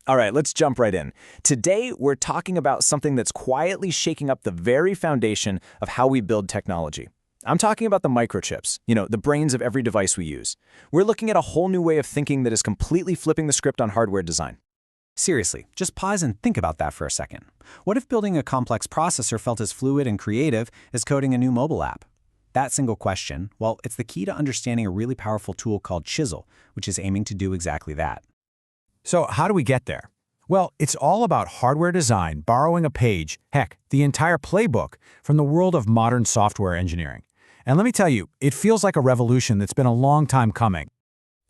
All right, let's jump right in. Today, we're talking about something that's quietly shaking up the very foundation of how we build technology. I'm talking about the microchips, the brains of every device we use. We're looking at a whole new way of thinking that is completely flipping the script on hardware design. Seriously, just pause and think about that for a second. What if building a complex processor felt as fluid and creative as coding a new mobile app? That single question, well, it's the key to understanding a really powerful tool called Chisel, which is aiming to do exactly that. So how do we get there? Well, it's all about hardware design borrowing a page, heck, the entire playbook, from the world of modern software engineering. And let me tell you, it feels like a revolution that's been a long time coming.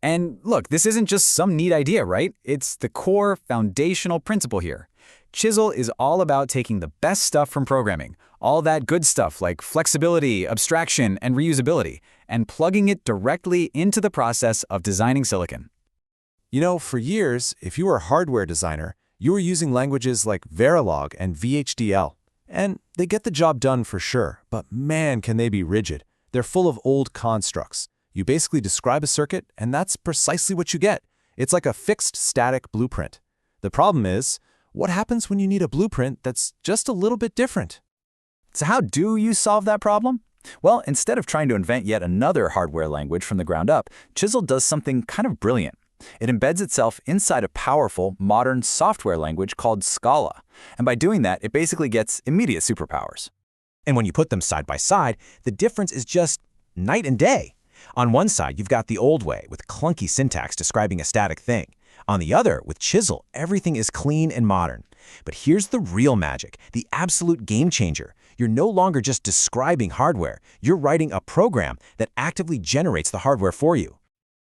And look, this isn't just some neat idea, right? It's the core foundational principle here. Chisel is all about taking the best stuff from programming, all that good stuff like flexibility, abstraction, and reusability, and plugging it directly into the process of designing silicon. For years, if you were a hardware designer, you were using languages like Verilog and VHDL. And they get the job done for sure, but man, can they be rigid. They're full of old constructs. You basically describe a circuit, and that's precisely what you get. It's like a fixed, static blueprint. The problem is, what happens when you need a blueprint that's just a little bit different? So how do you solve that problem? Well, instead of trying to invent yet another hardware language from the ground up, Chisel does something kind of brilliant. It embeds itself inside a powerful, modern software language called Scala. And by doing that, it basically gets immediate superpowers. And when you put them side by side, the difference is just night and day. On one side, you've got the old way, with clunky syntax describing a static thing. On the other, with Chisel, everything is clean and modern. But here's the real magic, the absolute game changer. You're no longer just describing hardware. You're writing a program that actively generates the hardware for you.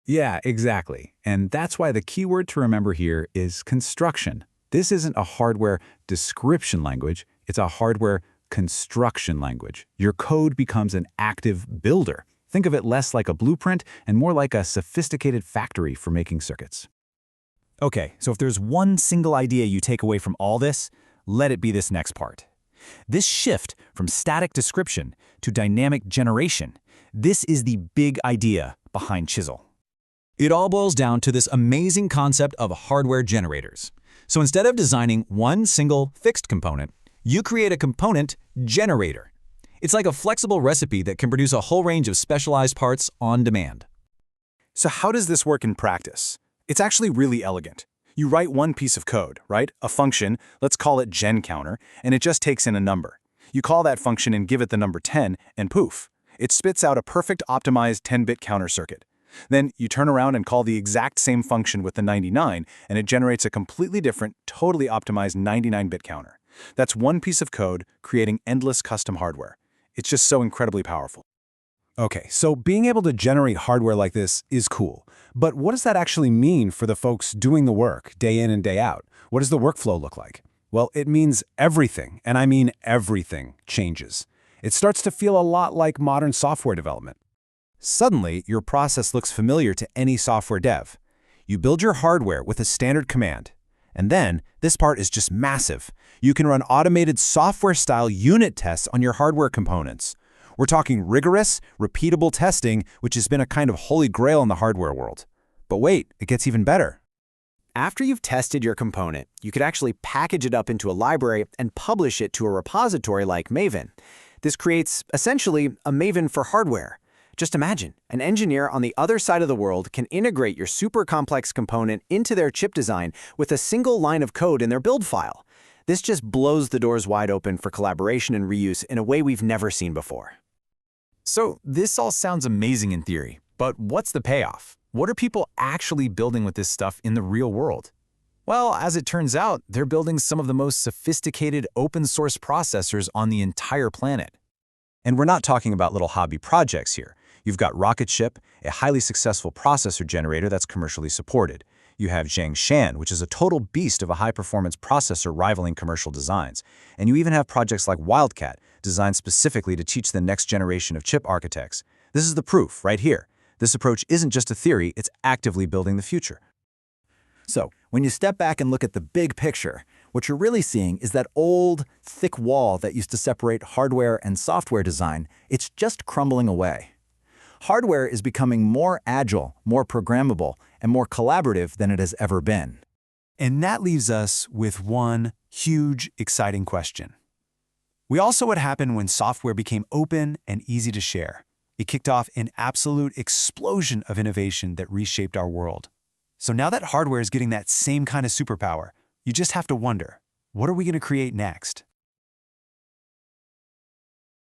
Yeah, exactly. And that's why the key word to remember here is construction. This isn't a hardware description language, it's a hardware construction language. Your code becomes an active builder. Think of it less like a blueprint and more like a sophisticated factory for making circuits. Okay, so if there's one single idea you take away from all this, let it be this next part. This shift from static description to dynamic generation, this is the big idea behind Chisel. It all boils down to this amazing concept of hardware generators. So instead of designing one single fixed component, you create a component generator. It's like a flexible recipe that can produce a whole range of specialized parts on demand. So how does this work in practice? It's actually really elegant. You write one piece of code, right? A function, let's call it genCounter, and it just takes in a number. You call that function and give it the number 10, and poof, it spits out a perfect optimized 10-bit counter circuit. Then you turn around and call the exact same function with the 99, and it generates a completely different, totally optimized 99-bit counter. That's one piece of code creating endless custom hardware. It's just so incredibly powerful. Okay, so being able to generate hardware like this is cool. But what does that actually mean for the folks doing the work day in and day out? What does the workflow look like? Well, it means everything, and I mean everything, changes. It starts to feel a lot like modern software development. Suddenly, your process looks familiar to any software dev. You build your hardware with a standard command. And then, this part is just massive. You can run automated software-style unit tests on your hardware components. We're talking rigorous, repeatable testing, which has been a kind of holy grail in the hardware world. But wait, it gets even better. After you've tested your component, you could actually package it up into a library and publish it to a repository like Maven. This creates, essentially, a Maven for hardware. Just imagine, an engineer on the other side of the world can integrate your super complex component into their chip design with a single line of code in their build file. This just blows the doors wide open for collaboration and reuse in a way we've never seen before. So this all sounds amazing in theory, but what's the payoff? What are people actually building with this stuff in the real world? Well, as it turns out, they're building some of the most sophisticated open-source processors on the entire planet. And we're not talking about little hobby projects here. You've got Rocketship, a highly successful processor generator that's commercially supported. You have Zhangshan, which is a total beast of a high-performance processor rivaling commercial designs. And you even have projects like Wildcat, designed specifically to teach the next generation of chip architects. This is the proof right here. This approach isn't just a theory, it's actively building the future. So, when you step back and look at the big picture, what you're really seeing is that old, thick wall that used to separate hardware and software design, it's just crumbling away. Hardware is becoming more agile, more programmable, and more collaborative than it has ever been. And that leaves us with one huge, exciting question. We all saw what happened when software became open and easy to share. It kicked off an absolute explosion of innovation that reshaped our world. So now that hardware is getting that same kind of superpower, you just have to wonder, what are we going to create next?